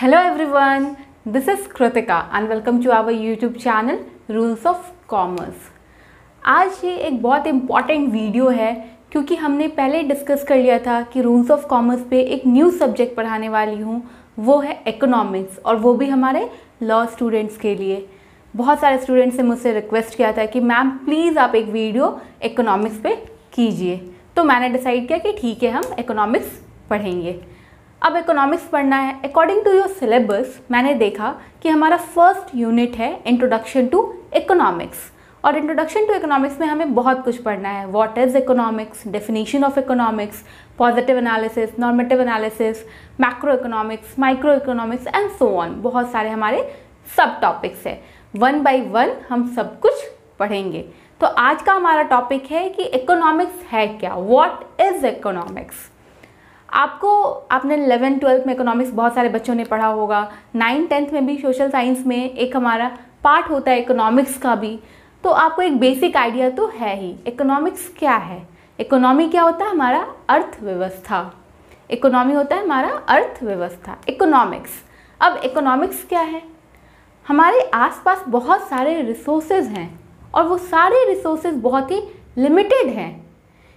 Hello everyone, this is Kritika and welcome to our YouTube channel Rules of Commerce। आज ये एक बहुत important video है क्योंकि हमने पहले डिस्कस कर लिया था कि रूल्स ऑफ कॉमर्स पे एक न्यू सब्जेक्ट पढ़ाने वाली हूँ, वो है इकोनॉमिक्स, और वो भी हमारे लॉ स्टूडेंट्स के लिए। बहुत सारे स्टूडेंट्स ने मुझसे रिक्वेस्ट किया था कि मैम प्लीज़ आप एक वीडियो इकोनॉमिक्स पे कीजिए, तो मैंने डिसाइड किया कि ठीक है, हम इकोनॉमिक्स पढ़ेंगे। अब इकोनॉमिक्स पढ़ना है अकॉर्डिंग टू योर सिलेबस। मैंने देखा कि हमारा फर्स्ट यूनिट है इंट्रोडक्शन टू इकोनॉमिक्स, और इंट्रोडक्शन टू इकोनॉमिक्स में हमें बहुत कुछ पढ़ना है। What is economics, definition of economics, positive analysis, normative analysis, macro economics, micro economics and so on. बहुत सारे हमारे सब टॉपिक्स है, वन बाय वन हम सब कुछ पढ़ेंगे। तो आज का हमारा टॉपिक है कि इकोनॉमिक्स है क्या, व्हाट इज इकोनॉमिक्स। आपने 11th-12th में इकोनॉमिक्स बहुत सारे बच्चों ने पढ़ा होगा, 9th-10th में भी सोशल साइंस में एक हमारा पार्ट होता है इकोनॉमिक्स का भी, तो आपको एक बेसिक आइडिया तो है ही। इकोनॉमिक्स क्या है, इकोनॉमी क्या होता है, हमारा अर्थव्यवस्था। इकोनॉमी होता है हमारा अर्थव्यवस्था, इकोनॉमिक्स। अब इकोनॉमिक्स क्या है, हमारे आसपास बहुत सारे रिसोर्सेज हैं और वो सारे रिसोर्सेज बहुत ही लिमिटेड हैं।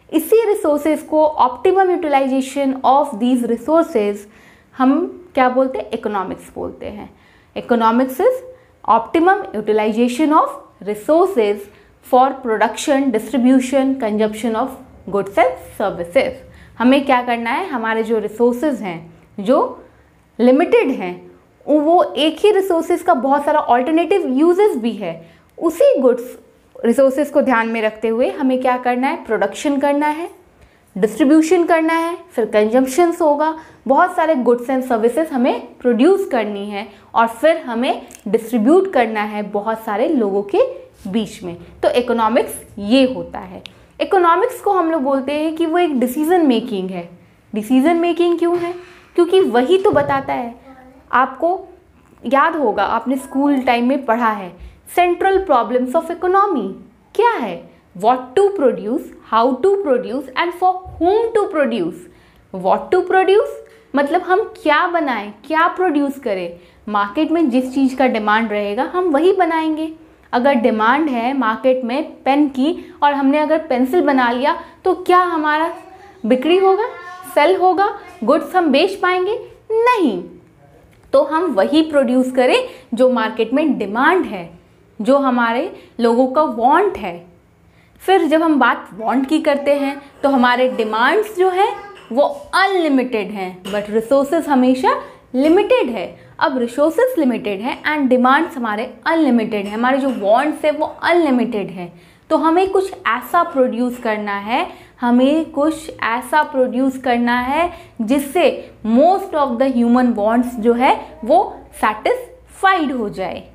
इसी रिसोर्सेज को optimum utilization of these resources हम क्या बोलते हैं, इकोनॉमिक्स बोलते हैं। Economics is optimum utilization of resources for production, distribution, consumption of goods and services. हमें क्या करना है, हमारे जो रिसोर्सेज हैं जो लिमिटेड हैं, वो एक ही रिसोर्सेज का बहुत सारा ऑल्टरनेटिव यूजेस भी है। उसी गुड्स रिसोर्सेज को ध्यान में रखते हुए हमें क्या करना है, प्रोडक्शन करना है, डिस्ट्रीब्यूशन करना है, फिर कंजम्पशंस होगा, बहुत सारे गुड्स एंड सर्विसेज हमें प्रोड्यूस करनी है और फिर हमें डिस्ट्रीब्यूट करना है बहुत सारे लोगों के बीच में। तो इकोनॉमिक्स ये होता है। इकोनॉमिक्स को हम लोग बोलते हैं कि वो एक डिसीजन मेकिंग है। डिसीजन मेकिंग क्यों है, क्योंकि वही तो बताता है। आपको याद होगा, आपने स्कूल टाइम में पढ़ा है, सेंट्रल प्रॉब्लम्स ऑफ इकोनॉमी क्या है, what to produce, how to produce and for whom to produce. What to produce मतलब हम क्या बनाएं, क्या प्रोड्यूस करें। मार्केट में जिस चीज़ का डिमांड रहेगा हम वही बनाएंगे। अगर डिमांड है मार्केट में पेन की और हमने अगर पेंसिल बना लिया तो क्या हमारा बिक्री होगा, सेल होगा, गुड्स हम बेच पाएंगे? नहीं। तो हम वही प्रोड्यूस करें जो मार्केट में डिमांड है, जो हमारे लोगों का वांट है। फिर जब हम बात वांट की करते हैं तो हमारे डिमांड्स जो है वो अनलिमिटेड हैं, बट रिसोर्सेज हमेशा लिमिटेड है। अब रिसोर्सेज लिमिटेड है एंड डिमांड्स हमारे अनलिमिटेड है, हमारे जो वांट्स है वो अनलिमिटेड है। तो हमें कुछ ऐसा प्रोड्यूस करना है, हमें कुछ ऐसा प्रोड्यूस करना है जिससे most of the human wants जो है वो सेटिस्फाइड हो जाए।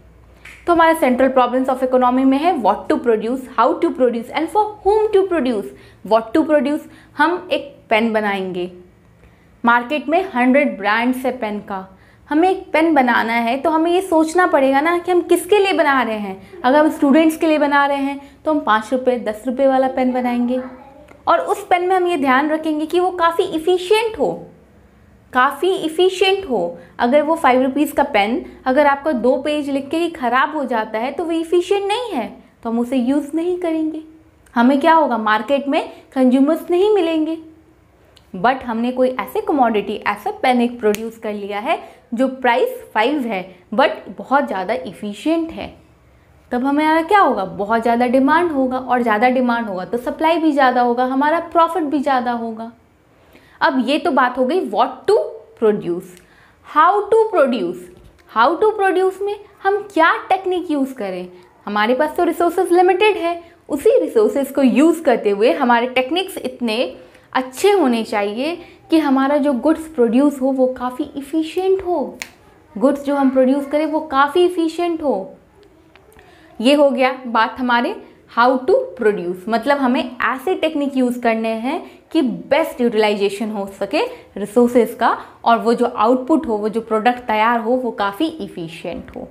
तो हमारा सेंट्रल प्रॉब्लम्स ऑफ इकोनॉमी में है what to produce, how to produce and for whom to produce. What to produce, हम एक पेन बनाएंगे। मार्केट में 100 ब्रांड्स है पेन का, हमें एक पेन बनाना है तो हमें ये सोचना पड़ेगा ना कि हम किसके लिए बना रहे हैं। अगर हम स्टूडेंट्स के लिए बना रहे हैं तो हम 5 रुपये 10 रुपये वाला पेन बनाएंगे, और उस पेन में हम ये ध्यान रखेंगे कि वो काफ़ी इफ़िशियंट हो। अगर वो 5 रुपीज़ का पेन अगर आपका 2 पेज लिख के ही ख़राब हो जाता है तो वो इफ़िशियंट नहीं है, तो हम उसे यूज़ नहीं करेंगे। हमें क्या होगा, मार्केट में कंज्यूमर्स नहीं मिलेंगे। बट हमने कोई ऐसे कमोडिटी, ऐसा पेन एक प्रोड्यूस कर लिया है जो प्राइस 5 है बट बहुत ज़्यादा इफ़िशियंट है, तब हमारा क्या होगा, बहुत ज़्यादा डिमांड होगा, और ज़्यादा डिमांड होगा तो सप्लाई भी ज़्यादा होगा, हमारा प्रॉफिट भी ज़्यादा होगा। अब ये तो बात हो गई what to produce. How to produce, how to produce में हम क्या टेक्निक यूज़ करें। हमारे पास तो रिसोर्सेज लिमिटेड है, उसी रिसोर्सेज को यूज़ करते हुए हमारे टेक्निक्स इतने अच्छे होने चाहिए कि हमारा जो गुड्स प्रोड्यूस हो वो काफ़ी इफ़िशियंट हो, गुड्स जो हम प्रोड्यूस करें वो काफ़ी इफ़िशियंट हो। ये हो गया बात हमारे हाउ टू प्रोड्यूस, मतलब हमें ऐसे टेक्निक यूज़ करने हैं कि बेस्ट यूटिलाइजेशन हो सके रिसोर्सेज का, और वो जो आउटपुट हो, वो जो प्रोडक्ट तैयार हो वो काफ़ी इफ़िशियंट हो।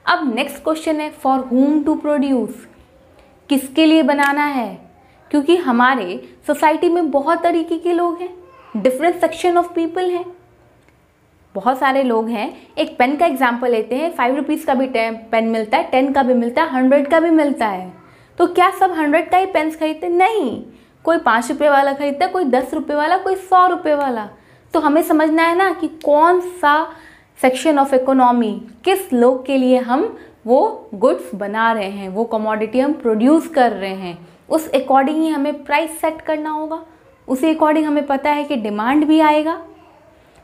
अब नेक्स्ट क्वेश्चन है फॉर whom टू प्रोड्यूस, किसके लिए बनाना है। क्योंकि हमारे सोसाइटी में बहुत तरीके के लोग हैं, डिफरेंट सेक्शन ऑफ पीपल हैं। बहुत सारे लोग हैं, एक पेन का एग्जाम्पल लेते हैं, 5 रुपीज़ का भी पेन मिलता है, 10 का भी मिलता है, 100 का भी मिलता है। तो क्या सब 100 का ही पेन खरीदते? नहीं, कोई 5 रुपये वाला खरीदता है, कोई 10 रुपये वाला, कोई 100 रुपये वाला। तो हमें समझना है ना कि कौन सा सेक्शन ऑफ इकोनॉमी, किस लोग के लिए हम वो गुड्स बना रहे हैं, वो कमोडिटी हम प्रोड्यूस कर रहे हैं, उस अकॉर्डिंग ही हमें प्राइस सेट करना होगा। उसी अकॉर्डिंग हमें पता है कि डिमांड भी आएगा।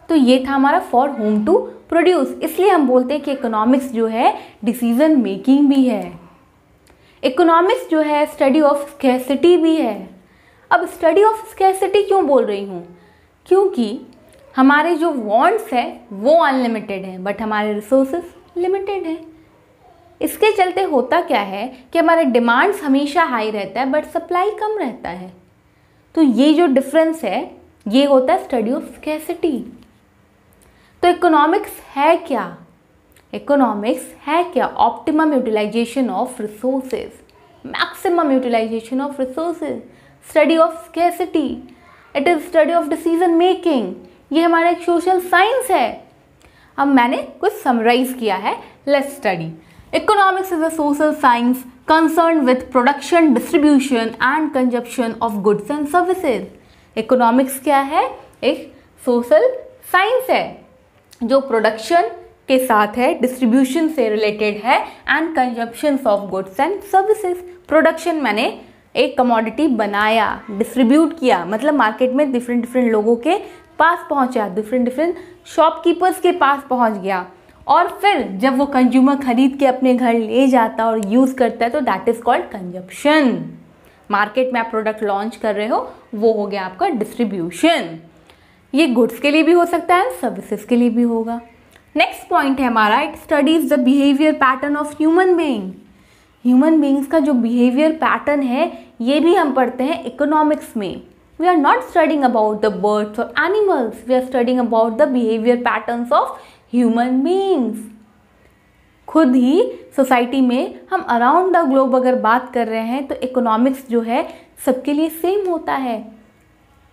तो ये था हमारा फॉर होम टू प्रोड्यूस। इसलिए हम बोलते हैं कि इकोनॉमिक्स जो है डिसीजन मेकिंग भी है, इकोनॉमिक्स जो है स्टडी ऑफ स्कैरसिटी भी है। अब स्टडी ऑफ स्कैरसिटी क्यों बोल रही हूँ? क्योंकि हमारे जो वांट्स है वो अनलिमिटेड है, बट हमारे रिसोर्सेस लिमिटेड हैं। इसके चलते होता क्या है कि हमारे डिमांड्स हमेशा हाई रहता है बट सप्लाई कम रहता है। तो ये जो डिफरेंस है ये होता है स्टडी ऑफ स्कैरसिटी। तो इकोनॉमिक्स है क्या? इकोनॉमिक्स है क्या? Optimum utilization of resources, maximum utilization of resources, study of scarcity, it is study of decision making. ये हमारा एक सोशल साइंस है। अब मैंने कुछ समराइज किया है, let's study. Economics is a social science concern with production, distribution and consumption of goods and services. Economics क्या है? एक सोशल साइंस है जो प्रोडक्शन के साथ है, डिस्ट्रीब्यूशन से रिलेटेड है and consumption of goods and services. Production मैंने एक कमोडिटी बनाया, डिस्ट्रीब्यूट किया, मतलब मार्केट में डिफरेंट लोगों के पास पहुंचा, डिफरेंट शॉपकीपर्स के पास पहुंच गया, और फिर जब वो कंज्यूमर खरीद के अपने घर ले जाता और यूज़ करता है तो that is called consumption. Market में आप प्रोडक्ट लॉन्च कर रहे हो, वो हो गया आपका डिस्ट्रीब्यूशन। ये गुड्स के लिए भी हो सकता है, सर्विसेज के लिए भी होगा। नेक्स्ट पॉइंट है हमारा, it studies the behaviour pattern of human being. Human beings का जो बिहेवियर पैटर्न है ये भी हम पढ़ते हैं इकोनॉमिक्स में। We are not studying about the birds or animals. We are studying about the behavior patterns of human beings. खुद ही सोसाइटी में हम अराउंड द ग्लोब अगर बात कर रहे हैं तो इकोनॉमिक्स जो है सबके लिए सेम होता है।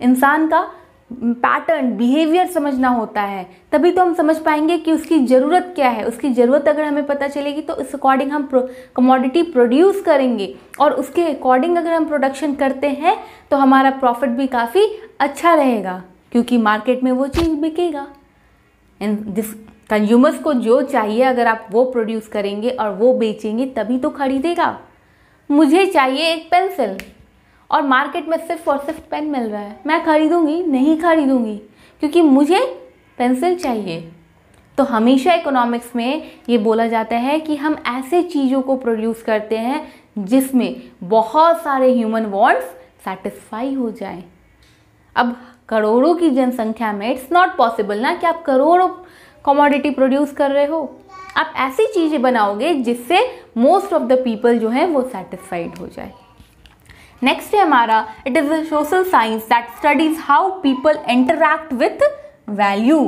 इंसान का पैटर्न, बिहेवियर समझना होता है, तभी तो हम समझ पाएंगे कि उसकी ज़रूरत क्या है। उसकी ज़रूरत अगर हमें पता चलेगी तो इस अकॉर्डिंग हम कमोडिटी प्रोड्यूस करेंगे, और उसके अकॉर्डिंग अगर हम प्रोडक्शन करते हैं तो हमारा प्रॉफिट भी काफ़ी अच्छा रहेगा, क्योंकि मार्केट में वो चीज़ बिकेगा। जिस कंज्यूमर्स को जो चाहिए अगर आप वो प्रोड्यूस करेंगे और वो बेचेंगे तभी तो खरीदेगा। मुझे चाहिए एक पेंसिल और मार्केट में सिर्फ और सिर्फ पेन मिल रहा है, मैं खरीदूंगी? नहीं खरीदूंगी, क्योंकि मुझे पेंसिल चाहिए। तो हमेशा इकोनॉमिक्स में ये बोला जाता है कि हम ऐसे चीज़ों को प्रोड्यूस करते हैं जिसमें बहुत सारे ह्यूमन वांट्स सेटिस्फाई हो जाएं। अब करोड़ों की जनसंख्या में इट्स नॉट पॉसिबल ना कि आप करोड़ों कमोडिटी प्रोड्यूस कर रहे हो। आप ऐसी चीज़ें बनाओगे जिससे मोस्ट ऑफ द पीपल जो है वो सेटिस्फाइड हो जाए। नेक्स्ट है हमारा, it is a social science that studies how people interact with value.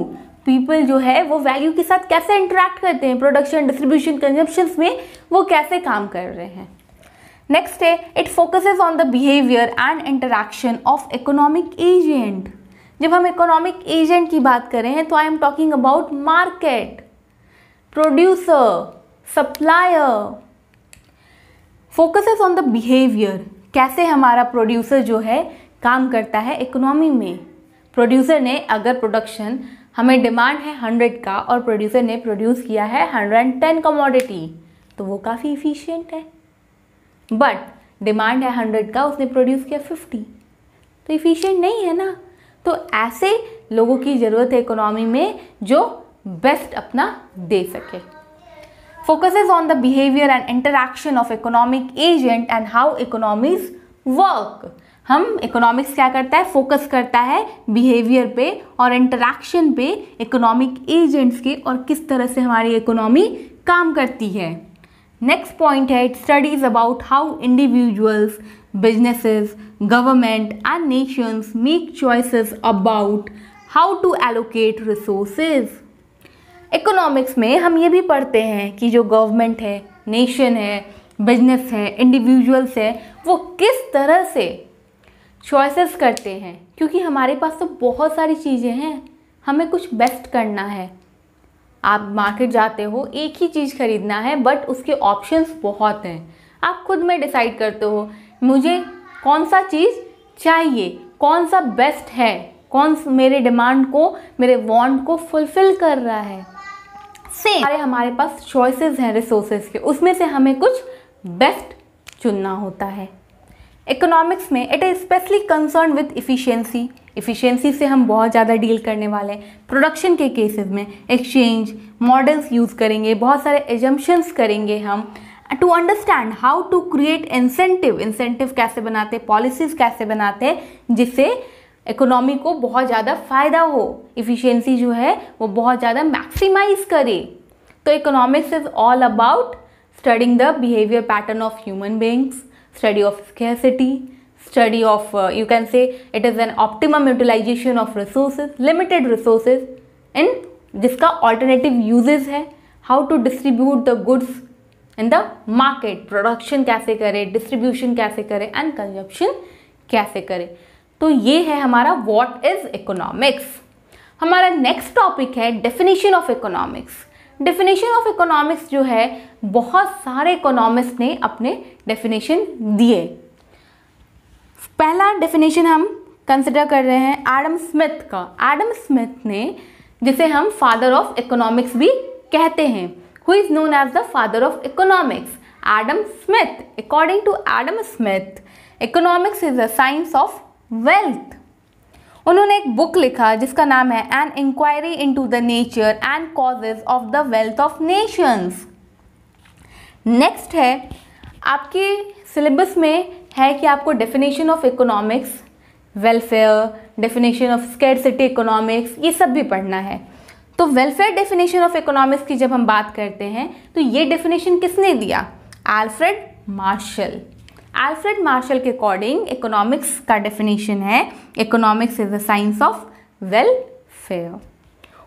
People जो है वो वैल्यू के साथ कैसे इंटरैक्ट करते हैं, प्रोडक्शन, डिस्ट्रीब्यूशन, कंजप्शन में वो कैसे काम कर रहे हैं। नेक्स्ट है, it focuses on the behaviour and interaction of economic agent. जब हम इकोनॉमिक एजेंट की बात कर रहे हैं तो I am talking about market, producer, supplier. Focuses on the behaviour, कैसे हमारा प्रोड्यूसर जो है काम करता है इकोनॉमी में। प्रोड्यूसर ने अगर प्रोडक्शन, हमें डिमांड है 100 का और प्रोड्यूसर ने प्रोड्यूस किया है 110 कमोडिटी, तो वो काफ़ी इफिशिएंट है। बट डिमांड है 100 का, उसने प्रोड्यूस किया 50, तो इफिशिएंट नहीं है ना। तो ऐसे लोगों की ज़रूरत है इकोनॉमी में जो बेस्ट अपना दे सके। Focuses on the behaviour and interaction of economic agent and how economies work. हम इकोनॉमिक्स क्या करता है, फोकस करता है बिहेवियर पे और इंटरैक्शन पे इकोनॉमिक एजेंट्स के, और किस तरह से हमारी इकोनॉमी काम करती है। नेक्स्ट पॉइंट है, it studies about how individuals, businesses, government and nations make choices about how to allocate resources. Economics में हम ये भी पढ़ते हैं कि जो गवर्नमेंट है, नेशन है, बिजनेस है, इंडिविजुअल्स है, वो किस तरह से चॉइसेस करते हैं, क्योंकि हमारे पास तो बहुत सारी चीज़ें हैं, हमें कुछ बेस्ट करना है, आप मार्केट जाते हो, एक ही चीज़ खरीदना है बट उसके ऑप्शंस बहुत हैं, आप खुद में डिसाइड करते हो मुझे कौन सा चीज़ चाहिए, कौन सा बेस्ट है, कौन मेरे डिमांड को, मेरे वांट को फुलफिल कर रहा है। सेम हमारे पास चॉइसेस हैं रिसोर्सेज के, उसमें से हमें कुछ बेस्ट चुनना होता है। इकोनॉमिक्स में it is specially concern with efficiency, efficiency से हम बहुत ज़्यादा डील करने वाले हैं। प्रोडक्शन के केसेस में एक्सचेंज मॉडल्स यूज़ करेंगे, बहुत सारे एजम्पशंस करेंगे हम to understand how to create incentive, incentive कैसे बनाते, पॉलिसीज़ कैसे बनाते जिससे इकोनॉमी को बहुत ज़्यादा फ़ायदा हो, इफ़िशियंसी जो है वो बहुत ज़्यादा मैक्सिमाइज करे। तो economics is all about studying the behaviour pattern of human beings, study of scarcity, study of you can say it is an optimum utilization of resources, limited resources in जिसका alternative uses है, how to distribute the goods in the market, production कैसे करें, distribution कैसे करें and consumption कैसे करें। तो ये है हमारा what is economics। हमारा next topic है definition of economics। Definition of economics जो है बहुत सारे इकोनॉमिस्ट ने अपने डेफिनेशन दिए। पहला डेफिनेशन हम कंसिडर कर रहे हैं एडम स्मिथ का। एडम स्मिथ ने, जिसे हम फादर ऑफ इकोनॉमिक्स भी कहते हैं, who is known as the father of economics, Adam Smith. According to Adam Smith economics is a science of wealth. उन्होंने एक बुक लिखा जिसका नाम है an inquiry into the nature and causes of the wealth of nations. Next है, आपके syllabus में है कि आपको definition of economics, welfare, definition of scarcity economics, ये सब भी पढ़ना है। तो वेलफेयर डेफिनेशन ऑफ इकोनॉमिक्स की जब हम बात करते हैं तो ये डेफिनेशन किसने दिया? Alfred Marshall. अल्फ्रेड मार्शल के अकॉर्डिंग इकोनॉमिक्स का डेफिनेशन है economics is the science of welfare.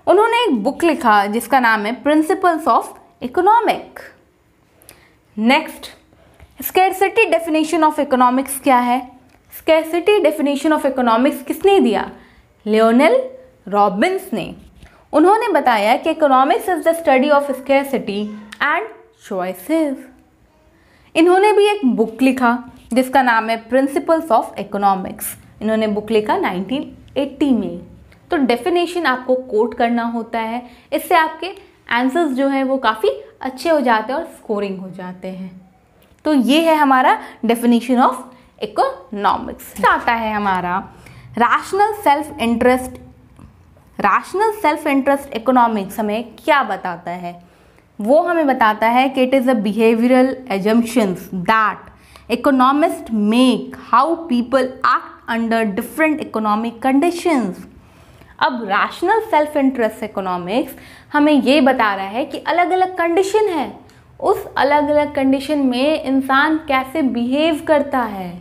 उन्होंने एक बुक लिखा जिसका नाम है principles of economic. Next, scarcity definition of economics क्या है? स्कैरसिटी डेफिनेशन ऑफ इकोनॉमिक्स किसने दिया? लियोनेल रॉबिन्स ने। उन्होंने बताया कि economics is the study of scarcity and choices. इन्होंने भी एक बुक लिखा जिसका नाम है प्रिंसिपल्स ऑफ इकोनॉमिक्स। इन्होंने बुक लिखा 1980 में। तो डेफिनेशन आपको कोट करना होता है, इससे आपके आंसर्स जो हैं वो काफ़ी अच्छे हो जाते हैं और स्कोरिंग हो जाते हैं। तो ये है हमारा डेफिनेशन ऑफ इकोनॉमिक्स। आता है हमारा rational self interest. Rational self interest economics हमें क्या बताता है? वो हमें बताता है कि it is a behavioural assumptions that economist make how people act under different economic conditions. अब रैशनल सेल्फ इंटरेस्ट इकोनॉमिक्स हमें ये बता रहा है कि अलग अलग कंडीशन है, उस अलग अलग कंडीशन में इंसान कैसे बिहेव करता है।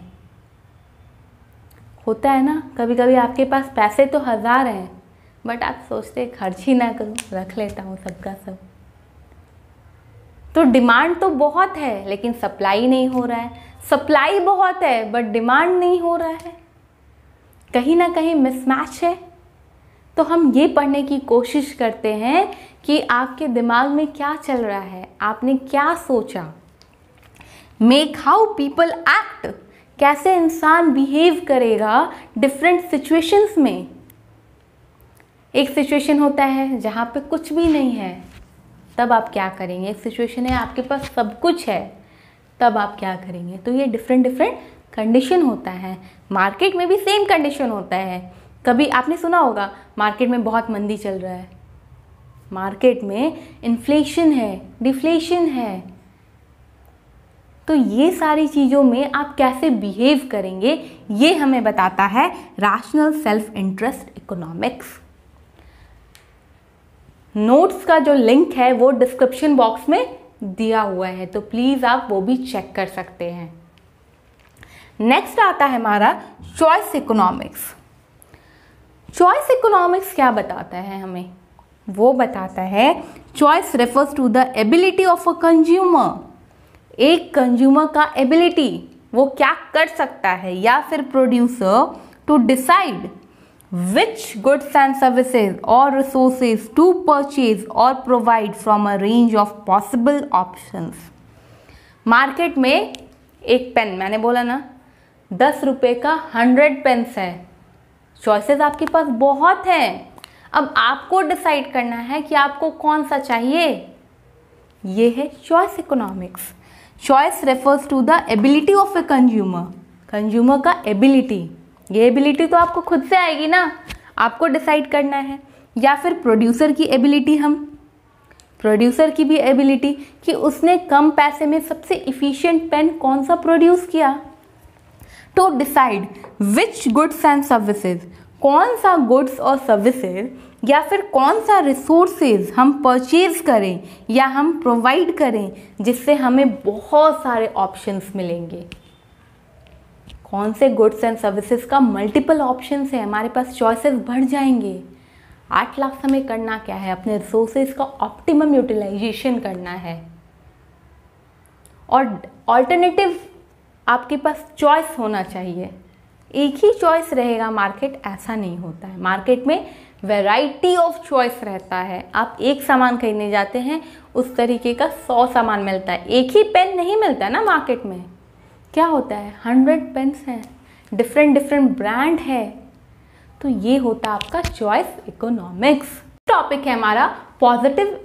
होता है ना, कभी कभी आपके पास पैसे तो 1000 हैं बट आप सोचते खर्च ही ना करूं, रख लेता हूं सबका सब। तो डिमांड तो बहुत है लेकिन सप्लाई नहीं हो रहा है, सप्लाई बहुत है बट डिमांड नहीं हो रहा है, कहीं ना कहीं मिसमैच है। तो हम ये पढ़ने की कोशिश करते हैं कि आपके दिमाग में क्या चल रहा है, आपने क्या सोचा। मेक हाउ पीपल एक्ट, कैसे इंसान बिहेव करेगा डिफरेंट सिचुएशंस में। एक सिचुएशन होता है जहाँ पे कुछ भी नहीं है, तब आप क्या करेंगे? एक सिचुएशन है आपके पास सब कुछ है, तब आप क्या करेंगे? तो ये डिफरेंट डिफरेंट कंडीशन होता है। मार्केट में भी सेम कंडीशन होता है। कभी आपने सुना होगा मार्केट में बहुत मंदी चल रहा है, मार्केट में इन्फ्लेशन है, डिफ्लेशन है। तो ये सारी चीज़ों में आप कैसे बिहेव करेंगे ये हमें बताता है rational self interest economics. Notes का जो लिंक है वो डिस्क्रिप्शन बॉक्स में दिया हुआ है, तो प्लीज़ आप वो भी चेक कर सकते हैं। नेक्स्ट आता है हमारा चॉइस इकोनॉमिक्स। चॉइस इकोनॉमिक्स क्या बताता है हमें? वो बताता है choice refers to the ability of a consumer. एक कंज्यूमर का एबिलिटी, वो क्या कर सकता है, या फिर producer to decide which goods and services or resources to purchase or provide from a range of possible options. Market में एक पेन, मैंने बोला ना 10 रुपये का 100 पेन्स है, चॉइसेस आपके पास बहुत हैं। अब आपको डिसाइड करना है कि आपको कौन सा चाहिए। ये है choice economics. Choice refers to the ability of a consumer का एबिलिटी। ये एबिलिटी तो आपको खुद से आएगी ना, आपको डिसाइड करना है। या फिर प्रोड्यूसर की एबिलिटी, प्रोड्यूसर की भी एबिलिटी कि उसने कम पैसे में सबसे इफ़िशिएंट पेन कौन सा प्रोड्यूस किया। To decide which goods and services, कौन सा गुड्स और सर्विसेज या फिर कौन सा रिसोर्सेज हम परचेज करें या हम प्रोवाइड करें जिससे हमें बहुत सारे ऑप्शंस मिलेंगे। कौन से गुड्स एंड सर्विसेज का मल्टीपल ऑप्शंस है, हमारे पास चॉइसेस बढ़ जाएंगे। 8 लाख हमें करना क्या है, अपने रिसोर्सेज का ऑप्टिमम यूटिलाइजेशन करना है। और ऑल्टरनेटिव आपके पास चॉइस होना चाहिए। एक ही चॉइस रहेगा, मार्केट ऐसा नहीं होता है। मार्केट में वैरायटी ऑफ चॉइस रहता है। आप एक सामान खरीदने जाते हैं, उस तरीके का 100 सामान मिलता है। एक ही पेन नहीं मिलता है ना मार्केट में। क्या होता है, 100 पेन्स हैं, डिफरेंट ब्रांड है। तो ये होता है आपका चॉइस इकोनॉमिक्स। टॉपिक है हमारा positive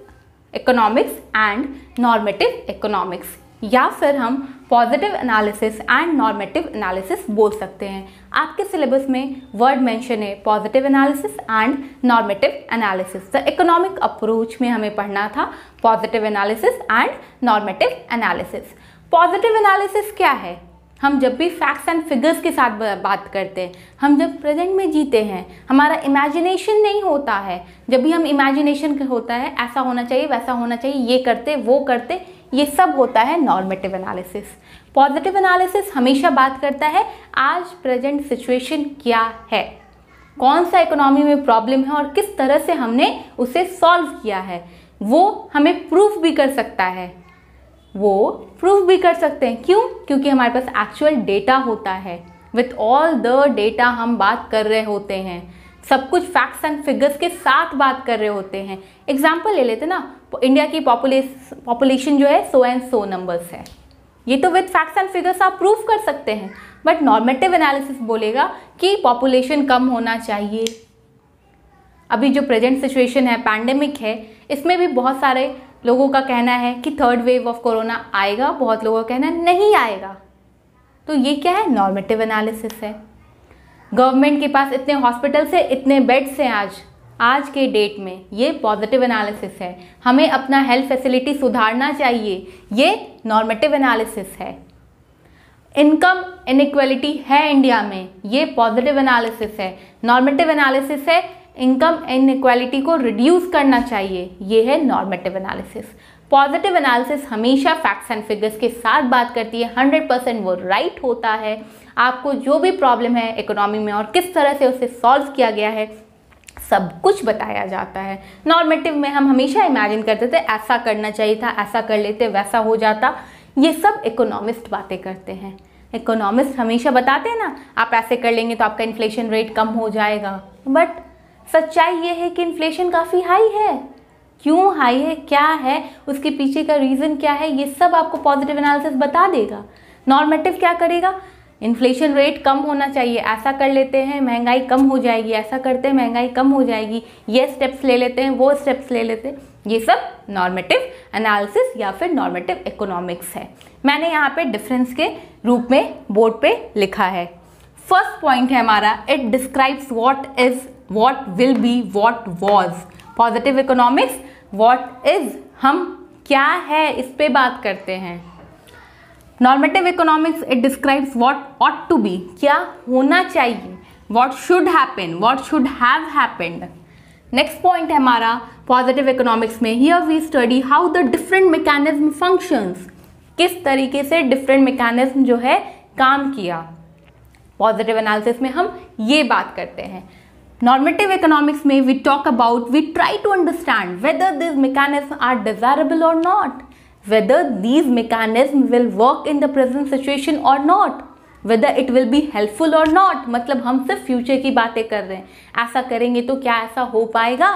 economics and normative economics, या फिर हम positive analysis and normative analysis बोल सकते हैं। आपके सिलेबस में वर्ड मेंशन है positive analysis and normative analysis. The economic approach में हमें पढ़ना था positive analysis and normative analysis. Positive analysis क्या है, हम जब भी फैक्ट्स एंड फिगर्स के साथ बात करते हैं, हम जब प्रेजेंट में जीते हैं, हमारा इमेजिनेशन नहीं होता है। जब भी हम इमेजिनेशन होता है ऐसा होना चाहिए, वैसा होना चाहिए, ये करते वो करते, ये सब होता है नॉर्मेटिव एनालिसिस। पॉजिटिव एनालिसिस हमेशा बात करता है आज प्रेजेंट सिचुएशन क्या है, कौन सा इकोनॉमी में प्रॉब्लम है और किस तरह से हमने उसे सॉल्व किया है। वो हमें प्रूफ भी कर सकता है, वो प्रूफ भी कर सकते हैं। क्यों? क्योंकि हमारे पास एक्चुअल डेटा होता है। विथ ऑल द डेटा हम बात कर रहे होते हैं, सब कुछ फैक्ट्स एंड फिगर्स के साथ बात कर रहे होते हैं। एग्जाम्पल ले लेते ना, इंडिया की पॉपुलेशन जो है सो एंड सो नंबर्स है, ये तो विथ फैक्ट्स एंड फिगर्स आप प्रूफ कर सकते हैं। बट नॉर्मेटिव एनालिसिस बोलेगा कि पॉपुलेशन कम होना चाहिए। अभी जो प्रेजेंट सिचुएशन है, पैंडेमिक है, इसमें भी बहुत सारे लोगों का कहना है कि 3rd वेव ऑफ कोरोना आएगा, बहुत लोगों का कहना है नहीं आएगा। तो ये क्या है, नॉर्मेटिव एनालिसिस है। गवर्नमेंट के पास इतने हॉस्पिटल्स है, इतने बेड्स हैं आज के डेट में, ये पॉजिटिव एनालिसिस है। हमें अपना हेल्थ फैसिलिटी सुधारना चाहिए, ये नॉर्मेटिव एनालिसिस है। इनकम इनइक्वालिटी है इंडिया में, ये पॉजिटिव एनालिसिस है। नॉर्मेटिव एनालिसिस है इनकम इनइक्वालिटी को रिड्यूस करना चाहिए, ये है नॉर्मेटिव एनालिसिस। पॉजिटिव एनालिसिस हमेशा फैक्ट्स एंड फिगर्स के साथ बात करती है, 100% वो राइट होता है। आपको जो भी प्रॉब्लम है इकोनॉमी में और किस तरह से उसे सॉल्व किया गया है, सब कुछ बताया जाता है। नॉर्मेटिव में हम हमेशा इमेजिन करते थे ऐसा करना चाहिए था, ऐसा कर लेते वैसा हो जाता, ये सब इकोनॉमिस्ट बातें करते हैं। इकोनॉमिस्ट हमेशा बताते हैं ना, आप ऐसे कर लेंगे तो आपका इन्फ्लेशन रेट कम हो जाएगा। बट सच्चाई ये है कि इन्फ्लेशन काफ़ी हाई है। क्यों हाई है, क्या है, उसके पीछे का रीज़न क्या है, ये सब आपको पॉजिटिव एनालिसिस बता देगा। नॉर्मेटिव क्या करेगा, इन्फ्लेशन रेट कम होना चाहिए, ऐसा कर लेते हैं महंगाई कम हो जाएगी, ऐसा करते हैं महंगाई कम हो जाएगी, ये स्टेप्स ले लेते हैं, वो स्टेप्स ले लेते हैं। ये सब नॉर्मेटिव एनालिसिस या फिर नॉर्मेटिव इकोनॉमिक्स है। मैंने यहाँ पे डिफरेंस के रूप में बोर्ड पे लिखा है। फर्स्ट पॉइंट है हमारा, it describes what is, what will be, what was. Positive economics what is, हम क्या है इस पे बात करते हैं। Normative economics it describes what ought to be, क्या होना चाहिए, what should happen, what should have happened. Next point है हमारा पॉजिटिव इकोनॉमिक्स में, here we study how the different mechanism functions, किस तरीके से डिफरेंट मैकेनिज्म जो है काम किया। पॉजिटिव एनालिसिस में हम ये बात करते हैं। नॉर्मेटिव इकोनॉमिक्स में we talk about, we try to understand whether this mechanism are desirable और not, whether these mechanisms will work in the present situation or not। Whether it will be helpful और not, मतलब हम सिर्फ future की बातें कर रहे हैं, ऐसा करेंगे तो क्या ऐसा हो पाएगा,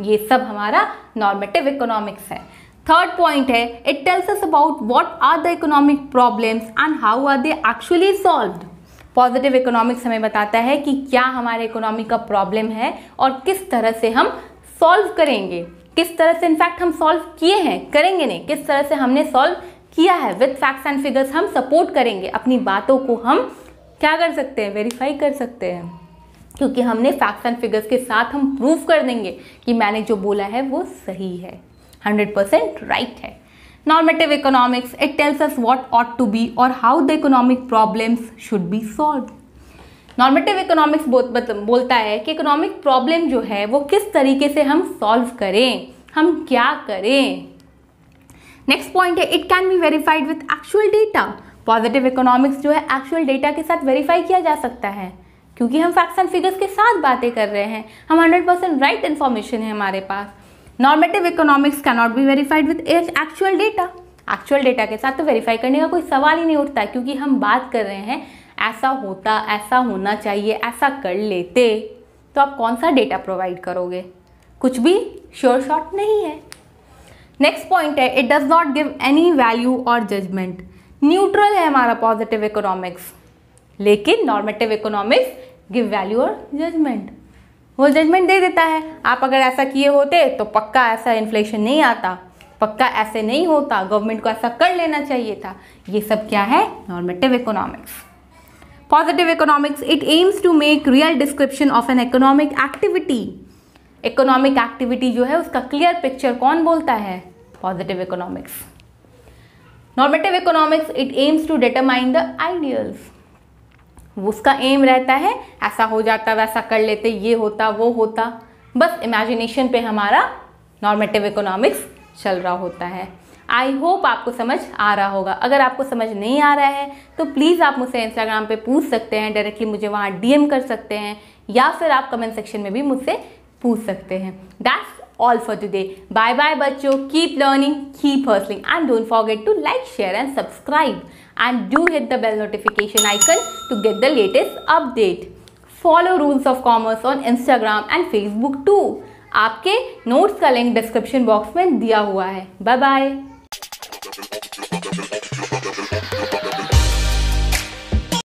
ये सब हमारा नॉर्मेटिव इकोनॉमिक्स है। थर्ड पॉइंट है, it tells us about what are the economic problems and how are they actually solved. Positive economics हमें बताता है कि क्या हमारे इकोनॉमी का प्रॉब्लम है और किस तरह से हम सॉल्व करेंगे, किस तरह से इनफैक्ट हम सॉल्व किए हैं, करेंगे नहीं, किस तरह से हमने सॉल्व किया है। विद फैक्ट्स एंड फिगर्स हम सपोर्ट करेंगे, अपनी बातों को हम क्या कर सकते हैं, वेरीफाई कर सकते हैं, क्योंकि हमने फैक्ट्स एंड फिगर्स के साथ हम प्रूव कर देंगे कि मैंने जो बोला है वो सही है, 100% राइट है। Normative economics, it tells us what ought to be और how the economic problems should be solved. Normative economics बोलता है कि इकोनॉमिक प्रॉब्लम जो है वो किस तरीके से हम सॉल्व करें, हम क्या करें। नेक्स्ट पॉइंट है, it can be verified with actual data. Positive economics जो है एक्चुअल डेटा के साथ वेरीफाई किया जा सकता है, क्योंकि हम फैक्ट्स एंड फिगर्स के साथ बातें कर रहे हैं, हम 100% राइट इन्फॉर्मेशन है हमारे पास। Normative economics can not be verified with actual data. Actual data के साथ तो वेरीफाई करने का कोई सवाल ही नहीं उठता, क्योंकि हम बात कर रहे हैं ऐसा होता, ऐसा होना चाहिए, ऐसा कर लेते, तो आप कौन सा डेटा प्रोवाइड करोगे, कुछ भी श्योर शॉट नहीं है। नेक्स्ट पॉइंट है, it does not give any value और जजमेंट। न्यूट्रल है हमारा पॉजिटिव इकोनॉमिक्स, लेकिन नॉर्मेटिव इकोनॉमिक्स गिव वैल्यू और जजमेंट, वो जजमेंट दे देता है, आप अगर ऐसा किए होते तो पक्का ऐसा इन्फ्लेशन नहीं आता, पक्का ऐसे नहीं होता, गवर्नमेंट को ऐसा कर लेना चाहिए था। ये सब क्या है, normative economics. Positive economics, it aims to make real description of an economic activity. Economic activity जो है उसका क्लियर पिक्चर कौन बोलता है, positive economics. Normative economics, it aims to determine the ideals. उसका एम रहता है ऐसा हो जाता, वैसा कर लेते, ये होता, वो होता, बस इमेजिनेशन पे हमारा नॉर्मेटिव इकोनॉमिक्स चल रहा होता है। आई होप आपको समझ आ रहा होगा। अगर आपको समझ नहीं आ रहा है तो प्लीज़ आप मुझसे इंस्टाग्राम पे पूछ सकते हैं, डायरेक्टली मुझे वहाँ डीएम कर सकते हैं, या फिर आप कमेंट सेक्शन में भी मुझसे पूछ सकते हैं। That's all for today. Bye bye बच्चों, keep learning, keep hustling and don't forget to like, share and subscribe and do hit the bell notification icon to get the latest update. Follow Rules of Commerce on Instagram and Facebook too. आपके notes का link description box में दिया हुआ है। Bye bye.